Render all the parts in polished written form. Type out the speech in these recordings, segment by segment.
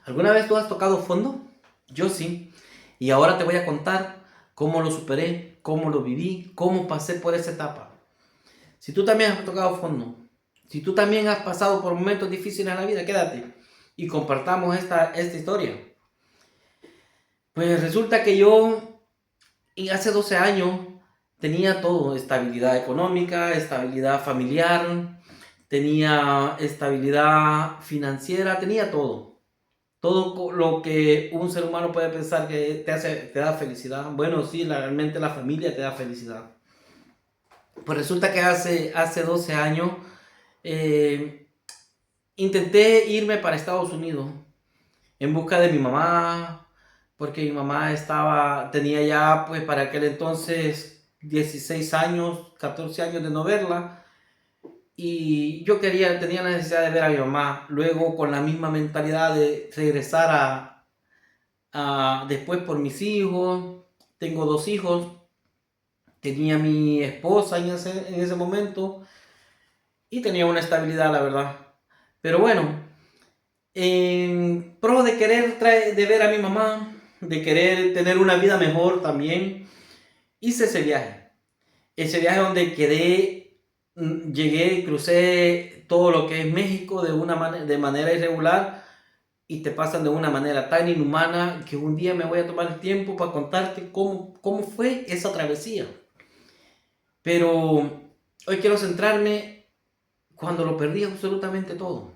¿Alguna vez tú has tocado fondo? Yo sí. Y ahora te voy a contar cómo lo superé, cómo lo viví, cómo pasé por esa etapa. Si tú también has tocado fondo, si tú también has pasado por momentos difíciles en la vida, quédate y compartamos esta historia. Pues resulta que yo y hace 12 años tenía todo, estabilidad económica, estabilidad familiar, tenía estabilidad financiera, tenía todo. Todo lo que un ser humano puede pensar que te da felicidad. Bueno, sí, realmente la familia te da felicidad. Pues resulta que hace 12 años eh, intenté irme para Estados Unidos en busca de mi mamá, porque mi mamá tenía ya pues para aquel entonces 16 años, 14 años de no verla. Y yo tenía la necesidad de ver a mi mamá. Luego con la misma mentalidad de regresar después por mis hijos. Tengo dos hijos. Tenía mi esposa en ese momento. Y tenía una estabilidad, la verdad. Pero bueno, en pro de de ver a mi mamá, de querer tener una vida mejor también, hice ese viaje. Ese viaje donde llegué, crucé todo lo que es México de manera irregular y te pasan de una manera tan inhumana que un día me voy a tomar el tiempo para contarte cómo fue esa travesía. Pero hoy quiero centrarme cuando lo perdí absolutamente todo.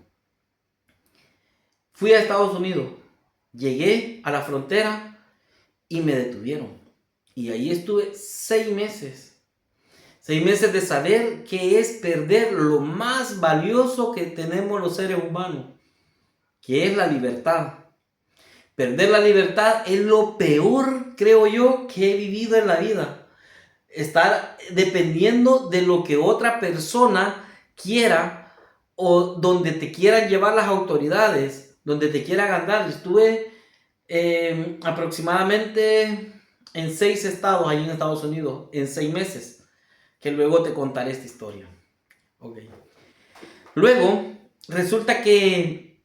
Fui a Estados Unidos, llegué a la frontera y me detuvieron. Y ahí estuve 6 meses. 6 meses de saber qué es perder lo más valioso que tenemos los seres humanos, que es la libertad. Perder la libertad es lo peor, creo yo, que he vivido en la vida. Estar dependiendo de lo que otra persona quiera o donde te quieran llevar las autoridades, donde te quieran andar. Estuve aproximadamente en 6 estados allí en Estados Unidos, en 6 meses, que luego te contaré esta historia. Okay. Luego, resulta que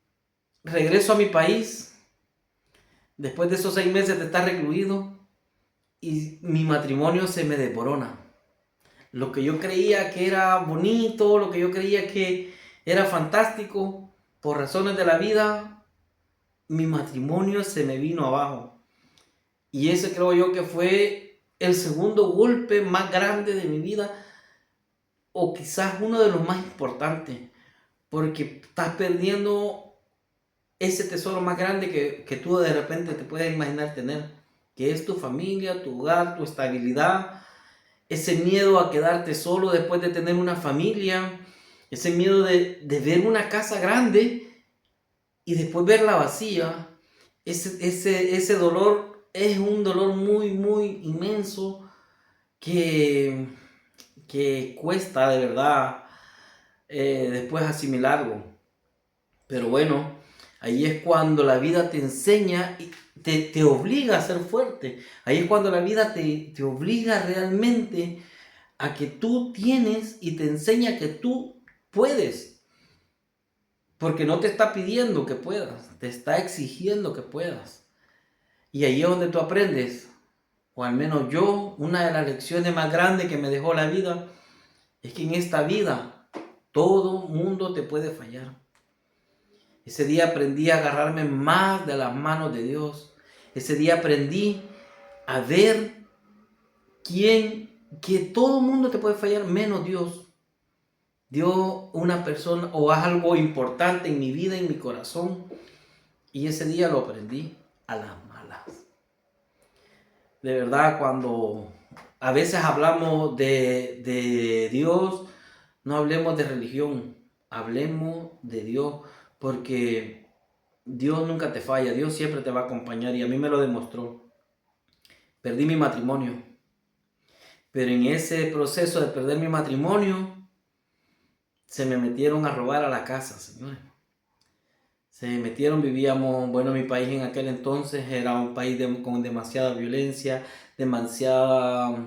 regreso a mi país, después de esos 6 meses de estar recluido, y mi matrimonio se me desborona. Lo que yo creía que era bonito, lo que yo creía que era fantástico, por razones de la vida, mi matrimonio se me vino abajo. Y ese creo yo que fue el segundo golpe más grande de mi vida, o quizás uno de los más importantes, porque estás perdiendo ese tesoro más grande que tú de repente te puedes imaginar tener, que es tu familia, tu hogar, tu estabilidad, ese miedo a quedarte solo después de tener una familia, ese miedo de ver una casa grande y después verla vacía, ese dolor es un dolor muy, muy inmenso que, que cuesta de verdad después asimilarlo. Pero bueno, ahí es cuando la vida te enseña y te obliga a ser fuerte. Ahí es cuando la vida te obliga realmente a que tú tienes y te enseña que tú puedes. Porque no te está pidiendo que puedas, te está exigiendo que puedas. Y ahí es donde tú aprendes, o al menos yo, una de las lecciones más grandes que me dejó la vida, es que en esta vida todo mundo te puede fallar. Ese día aprendí a agarrarme más de las manos de Dios. Ese día aprendí a ver que todo mundo te puede fallar menos Dios. Dio una persona o algo importante en mi vida, en mi corazón. Y ese día lo aprendí a las malas. De verdad, cuando a veces hablamos de Dios, no hablemos de religión, hablemos de Dios, porque Dios nunca te falla, Dios siempre te va a acompañar y a mí me lo demostró. Perdí mi matrimonio, pero en ese proceso de perder mi matrimonio, se me metieron a robar a la casa, señores. Se metieron, vivíamos, bueno, mi país en aquel entonces era un país con demasiada violencia, demasiadas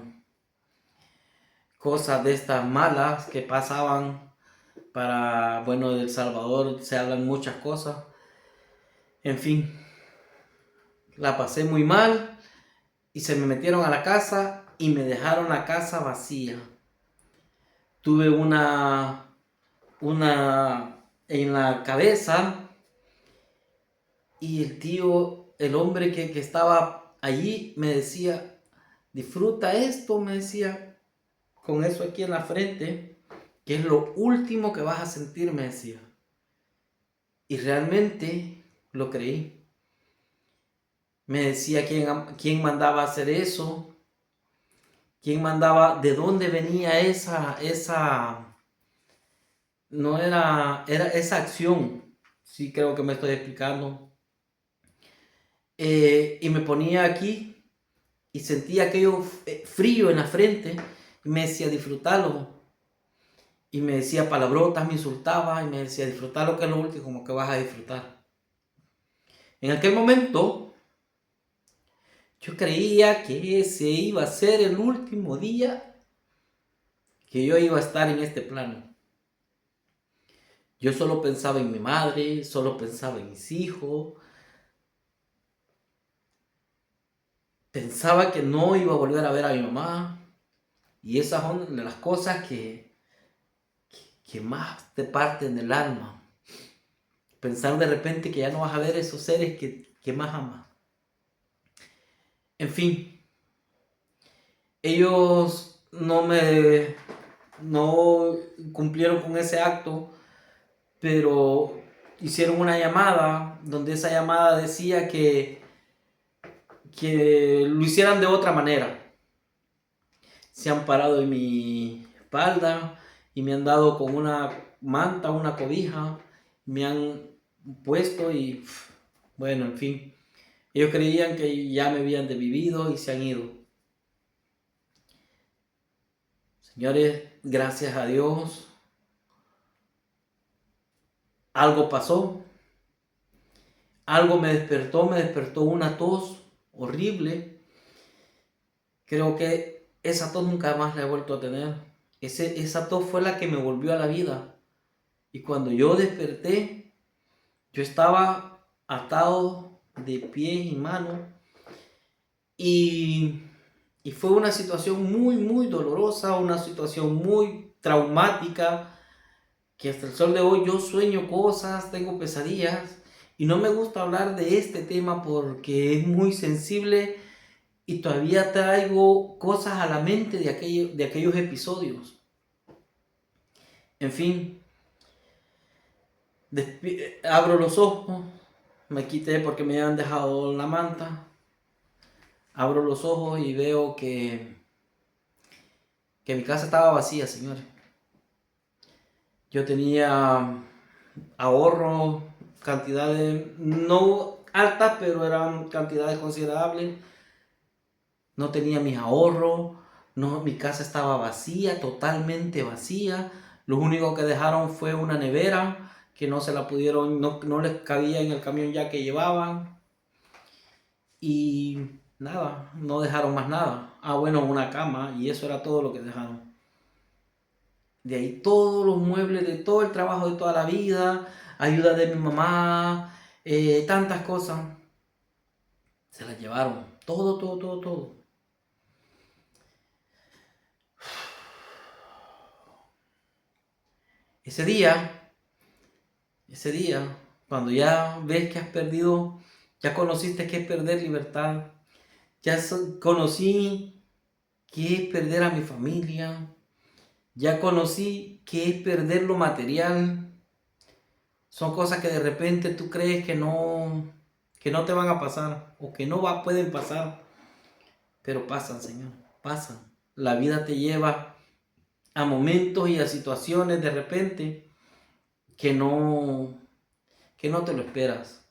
cosas de estas malas que pasaban bueno, de El Salvador se hablan muchas cosas. En fin, la pasé muy mal y se me metieron a la casa y me dejaron la casa vacía. Tuve una en la cabeza y el hombre que estaba allí me decía, disfruta esto, me decía, con eso aquí en la frente, que es lo último que vas a sentir, me decía. Y realmente lo creí. Me decía quién mandaba a hacer eso, quién mandaba, de dónde venía no era esa acción. Sí, creo que me estoy explicando. Y me ponía aquí y sentía aquello frío en la frente y me decía, disfrútalo. Y me decía palabrotas, me insultaba y me decía, disfrutar lo que es lo último, como que vas a disfrutar. En aquel momento, yo creía que ese iba a ser el último día que yo iba a estar en este plano. Yo solo pensaba en mi madre, solo pensaba en mis hijos. Pensaba que no iba a volver a ver a mi mamá. Y esas son de las cosas que más te parten del alma. Pensar de repente que ya no vas a ver esos seres que más amas. En fin, ellos no cumplieron con ese acto, pero hicieron una llamada donde esa llamada decía que lo hicieran de otra manera. Se han parado en mi espalda y me han dado con una manta, una cobija, me han puesto y bueno, en fin, ellos creían que ya me habían desvivido y se han ido. Señores, gracias a Dios, algo pasó, algo me despertó una tos horrible. Creo que esa tos nunca más la he vuelto a tener. Esa tos fue la que me volvió a la vida. Y cuando yo desperté, yo estaba atado de pies y manos. Y fue una situación muy, muy dolorosa, una situación muy traumática, que hasta el sol de hoy yo sueño cosas, tengo pesadillas. Y no me gusta hablar de este tema porque es muy sensible y todavía traigo cosas a la mente de aquellos episodios. En fin, abro los ojos, me quité porque me habían dejado la manta. Abro los ojos y veo que mi casa estaba vacía, señores. Yo tenía ahorro, cantidades no altas, pero eran cantidades considerables. No tenía mis ahorros, no, mi casa estaba vacía, totalmente vacía. Lo único que dejaron fue una nevera que no se la pudieron, no les cabía en el camión ya que llevaban. Y nada, no dejaron más nada. Ah, bueno, una cama y eso era todo lo que dejaron. De ahí todos los muebles, de todo el trabajo de toda la vida, ayuda de mi mamá, tantas cosas. Se las llevaron. Todo, todo, todo, todo. Ese día, cuando ya ves que has perdido, ya conociste qué es perder libertad, ya conocí qué es perder a mi familia, ya conocí qué es perder lo material. Son cosas que de repente tú crees que no te van a pasar o que no pueden pasar, pero pasan, Señor, pasan. La vida te lleva a momentos y a situaciones de repente que no te lo esperas.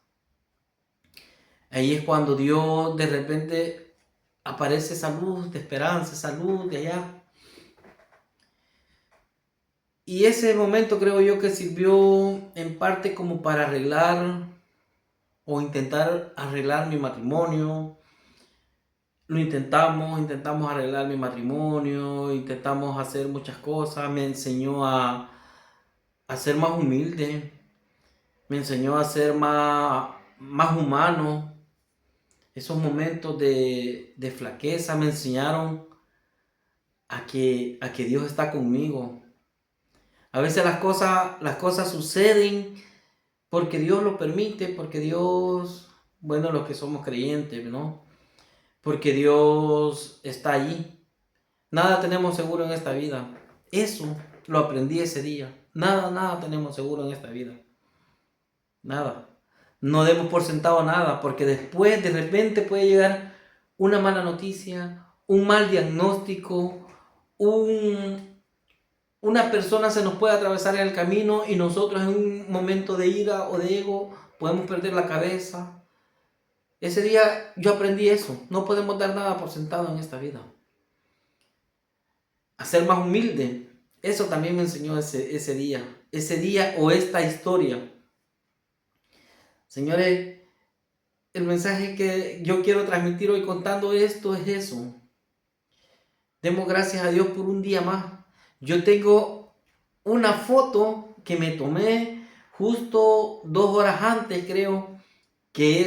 Ahí es cuando Dios de repente aparece esa luz de esperanza, esa luz de allá. Y ese momento creo yo que sirvió en parte como para arreglar o intentar arreglar mi matrimonio. Lo intentamos arreglar mi matrimonio, intentamos hacer muchas cosas. Me enseñó a ser más humilde, me enseñó a ser más más humano. Esos momentos de flaqueza me enseñaron a que Dios está conmigo. A veces las cosas suceden porque Dios lo permite, porque Dios, bueno, los que somos creyentes, ¿no? Porque Dios está allí. Nada tenemos seguro en esta vida. Eso lo aprendí ese día. Nada tenemos seguro en esta vida. Nada. No demos por sentado nada, porque después de repente puede llegar una mala noticia, un mal diagnóstico, una persona se nos puede atravesar en el camino y nosotros en un momento de ira o de ego podemos perder la cabeza. Ese día yo aprendí eso. No podemos dar nada por sentado en esta vida. A ser más humilde. Eso también me enseñó ese día. Ese día o esta historia. Señores, el mensaje que yo quiero transmitir hoy contando esto es eso. Demos gracias a Dios por un día más. Yo tengo una foto que me tomé justo 2 horas antes, creo, que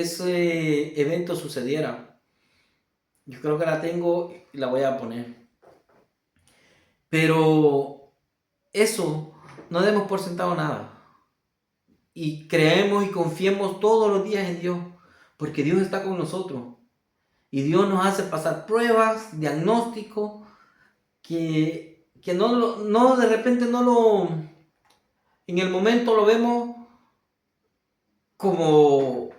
ese evento sucediera. Yo creo que la tengo y la voy a poner. Pero eso, no demos por sentado nada. Y creemos y confiemos todos los días en Dios, porque Dios está con nosotros. Y Dios nos hace pasar pruebas, diagnósticos, que no de repente en el momento lo vemos como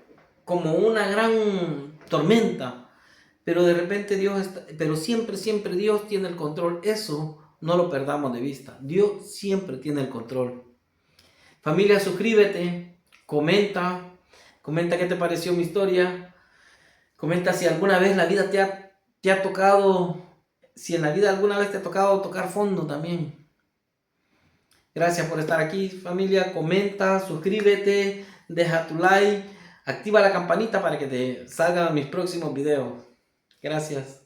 una gran tormenta, pero de repente pero siempre Dios tiene el control. Eso no lo perdamos de vista. Dios siempre tiene el control. Familia, suscríbete, comenta qué te pareció mi historia, comenta si alguna vez la vida te ha tocado, si en la vida alguna vez te ha tocado tocar fondo también. Gracias por estar aquí, familia. Comenta, suscríbete, deja tu like, activa la campanita para que te salgan mis próximos videos. Gracias.